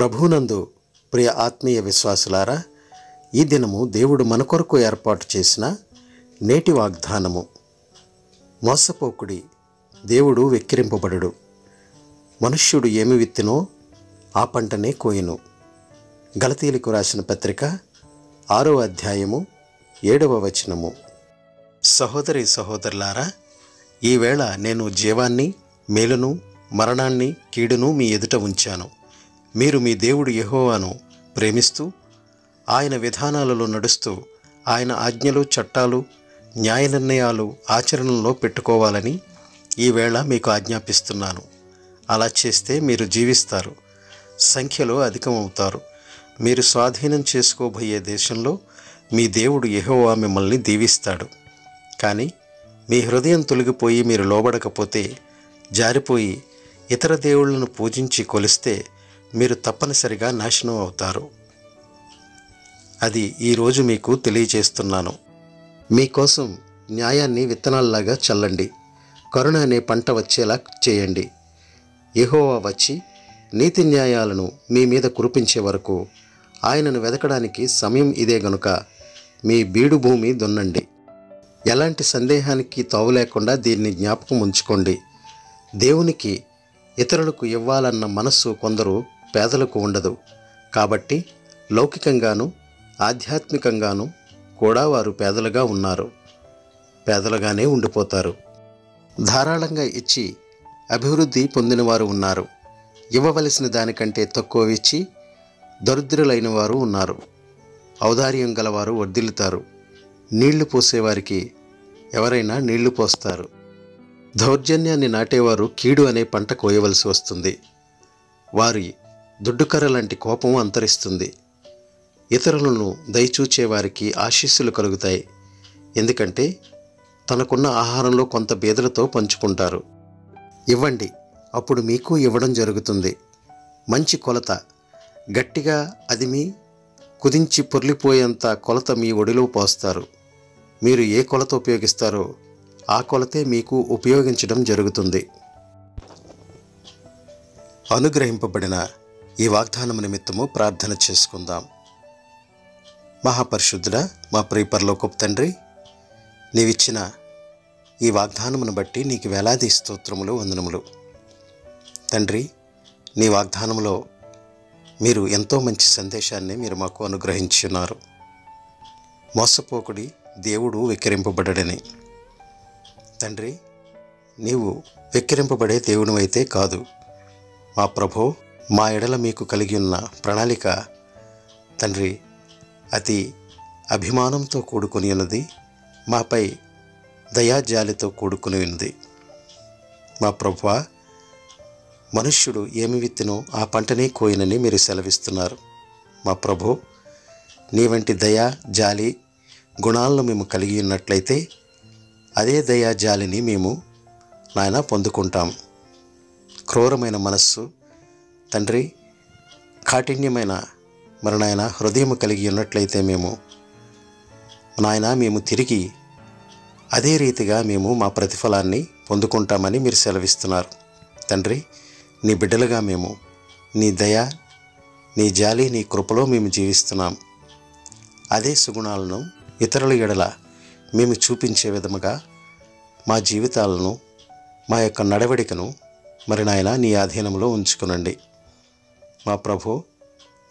ప్రభువునందు ప్రియ ఆత్మీయ విశ్వాసులారా, ఈ దినము దేవుడు మన కొరకు ఏర్పాటు చేసిన నేటి వాగ్దానము. మోసపోకుడి, దేవుడు వెక్కిరింపబడడు. మనుష్యుడు ఏమి విత్తినో ఆ పంటనే కోయును. గలతీయులకు రాసిన పత్రిక 6వ అధ్యాయము 7వ వచనము. సహోదరి సహోదరులారా, ఈవేళ నేను జీవాన్ని, మేలును, మరణాన్ని, కీడును మీ ఎదుట ఉంచాను. మీరు మీ దేవుడు యెహోవాను ప్రేమిస్తూ ఆయన విధానాలలో నడుస్తూ ఆయన ఆజ్ఞలు, చట్టాలు, న్యాయ నిర్ణయాలు ఆచరణలో పెట్టుకోవాలని ఈవేళ మీకు ఆజ్ఞాపిస్తున్నాను. అలా చేస్తే మీరు జీవిస్తారు, సంఖ్యలో అధికమవుతారు. మీరు స్వాధీనం చేసుకోబోయే దేశంలో మీ దేవుడు యెహోవా మిమ్మల్ని దీవిస్తాడు. కానీ మీ హృదయం తొలగిపోయి మీరు లోబడకపోతే, జారిపోయి ఇతర దేవుళ్లను పూజించి కొలిస్తే మీరు తప్పనిసరిగా నాశనం అవుతారు. అది ఈరోజు మీకు తెలియజేస్తున్నాను. మీకోసం న్యాయాన్ని విత్తనాల్లాగా చల్లండి. కరుణ అనే పంట వచ్చేలా చేయండి. యెహోవా వచ్చి నీతి న్యాయాలను మీ మీద కురిపించే వరకు ఆయనను వెదకడానికి సమయం ఇదే గనుక మీ బీడు భూమి దున్నండి. ఎలాంటి సందేహానికి తావు లేకుండా దీన్ని జ్ఞాపకం ఉంచుకోండి. దేవునికి ఇతరులకు ఇవ్వాలన్న మనస్సు కొందరు పేదలకు ఉండదు. కాబట్టి లౌకికంగాను ఆధ్యాత్మికంగాను కూడా వారు పేదలుగా ఉన్నారు, పేదలుగానే ఉండిపోతారు. ధారాళంగా ఇచ్చి అభివృద్ధి పొందినవారు ఉన్నారు. ఇవ్వవలసిన దానికంటే తక్కువ ఇచ్చి దరిద్రులైన వారు ఉన్నారు. ఔదార్యం గలవారు వర్ధిల్లుతారు. నీళ్లు పోసేవారికి ఎవరైనా నీళ్లు పోస్తారు. దౌర్జన్యాన్ని నాటేవారు కీడు అనే పంట కోయవలసి వస్తుంది. వారి దుడ్డుకర్ర లాంటి కోపం అంతరిస్తుంది. ఇతరులను దయచూచేవారికి ఆశీస్సులు కలుగుతాయి. ఎందుకంటే తనకున్న ఆహారంలో కొంత బీదలతో పంచుకుంటారు. ఇవ్వండి, అప్పుడు మీకు ఇవ్వడం జరుగుతుంది. మంచి కొలత, గట్టిగా అదిమి కుదించి పొర్లిపోయేంత కొలత మీ ఒడిలో పోస్తారు. మీరు ఏ కొలత ఉపయోగిస్తారో ఆ కొలతే మీకు ఉపయోగించడం జరుగుతుంది. అనుగ్రహింపబడిన ఈ వాగ్దానం నిమిత్తము ప్రార్థన చేసుకుందాం. మహాపరిశుద్ధుడా, మా ప్రియ పరలోకపు తండ్రి, నీవిచ్చిన ఈ వాగ్దానమును బట్టి నీకు వేలాది స్తోత్రములు, వందనములు. తండ్రి, నీ వాగ్దానంలో మీరు ఎంతో మంచి సందేశాన్ని మీరు మాకు అనుగ్రహించున్నారు. మోసపోకుడి, దేవుడు వెక్కిరింపబడడని. తండ్రి, నీవు వెక్కిరింపబడే దేవుడు అయితే కాదు. మా ప్రభో, మా ఎడల మీకు కలిగి ఉన్న ప్రణాళిక తండ్రి అతి అభిమానంతో కూడుకుని ఉన్నది. మాపై దయాజాలితో కూడుకుని ఉన్నది. మా ప్రభువా, మనుష్యుడు ఏమి విత్తినో ఆ పంటనే కోయినని మీరు సెలవిస్తున్నారు. మా ప్రభో, నీ వంటి దయా జాలి గుణాలను మేము కలిగి ఉన్నట్లయితే అదే దయా జాలిని మేము నాయన పొందుకుంటాం. క్రూరమైన మనస్సు తండ్రి, కాఠిన్యమైన నాయన హృదయం కలిగి ఉన్నట్లయితే మేము తిరిగి అదే రీతిగా మేము మా ప్రతిఫలాన్ని పొందుకుంటామని మీరు సెలవిస్తున్నారు. తండ్రి, నీ బిడ్డలుగా మేము నీ దయ, నీ జాలి, నీ కృపలో మేము జీవిస్తున్నాం. అదే సుగుణాలను ఇతరుల ఎడల మేము చూపించే విధముగా మా జీవితాలను, మా యొక్క నడవడికను నాయన నీ ఆధీనంలో ఉంచుకునండి. మా ప్రభు,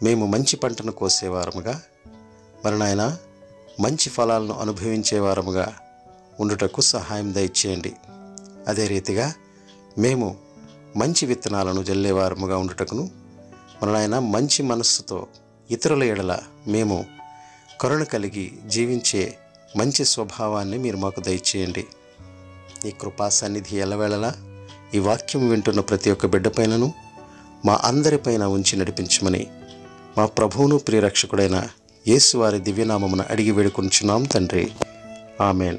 మేము మంచి పంటను కోసేవారముగా నాయన మంచి ఫలాలను అనుభవించేవారముగా ఉండుటకు సహాయం దయచేయండి. అదే రీతిగా మేము మంచి విత్తనాలను జల్లేవారముగా ఉండుటకును నాయన మంచి మనస్సుతో ఇతరుల ఎడల మేము కరుణ కలిగి జీవించే మంచి స్వభావాన్ని మీరు మాకు దయచేయండి. ఈ కృపా సన్నిధి ఎల్లవేళలా ఈ వాక్యం వింటున్న ప్రతి ఒక్క బిడ్డపైనను మా అందరిపైన ఉంచి నడిపించమని మా ప్రభువును ప్రియరక్షకుడైన యేసు వారి దివ్యనామమున అడిగి వేడుకొనుచున్నాం తండ్రి. ఆమెన్.